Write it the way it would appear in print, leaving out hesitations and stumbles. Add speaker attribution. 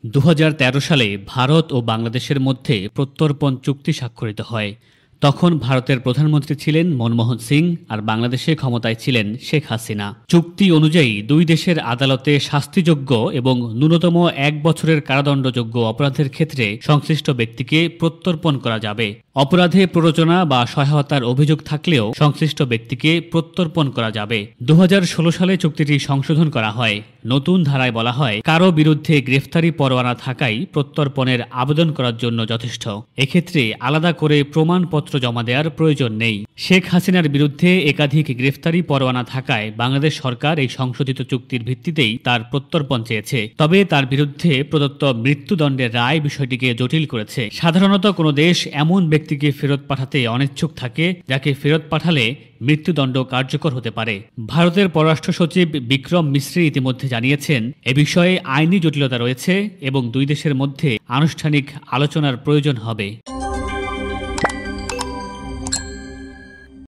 Speaker 1: ২০১৩ সালে ভারত ও বাংলাদেশের মধ্যে প্রত্যর্পণ চুক্তি স্বাক্ষরিত হয়। তখন ভারতের প্রধানমন্ত্রী ছিলেন মনমোহন সিং আর বাংলাদেশে ক্ষমতায় ছিলেন শেখ হাসিনা। চুক্তি অনুযায়ী দুই দেশের আদালতে শাস্তিযোগ্য এবং ন্যূনতম ১ বছরের কারাদণ্ডযোগ্য অপরাধের ক্ষেত্রে সংশ্লিষ্ট ব্যক্তিকে প্রত্যর্পণ করা যাবে। অপরাধে প্ররোচনা বা সহায়তার অভিযোগ থাকলেও সংশ্লিষ্ট ব্যক্তিকে প্রত্যর্পণ করা যাবে। ২০১৬ সালে চুক্তিটি সংশোধন করা হয়। নতুন ধারায় বলা হয়, কারো বিরুদ্ধে গ্রেফতারি পরোয়ানা থাকাই প্রত্যর্পণের আবেদন করার জন্য যথেষ্ট। এক্ষেত্রে আলাদা করে প্রমাণপত্র জমা দেওয়ার প্রয়োজন নেই। শেখ হাসিনার বিরুদ্ধে একাধিক গ্রেফতারি পরোয়ানা থাকায় বাংলাদেশ সরকার এই সংশোধিত চুক্তির ভিত্তিতেই তার প্রত্যর্পণ চেয়েছে। তবে তার বিরুদ্ধে প্রদত্ত মৃত্যুদণ্ডের রায় বিষয়টিকে জটিল করেছে। সাধারণত কোনো দেশ এমন ব্যক্তিকে ফেরত পাঠাতে অনিচ্ছুক থাকে যাকে ফেরত পাঠালে মৃত্যুদণ্ড কার্যকর হতে পারে। ভারতের পররাষ্ট্র সচিব বিক্রম মিশ্রি ইতিমধ্যে জানিয়েছেন, এ বিষয়ে আইনি জটিলতা রয়েছে এবং দুই দেশের মধ্যে আনুষ্ঠানিক আলোচনার প্রয়োজন হবে।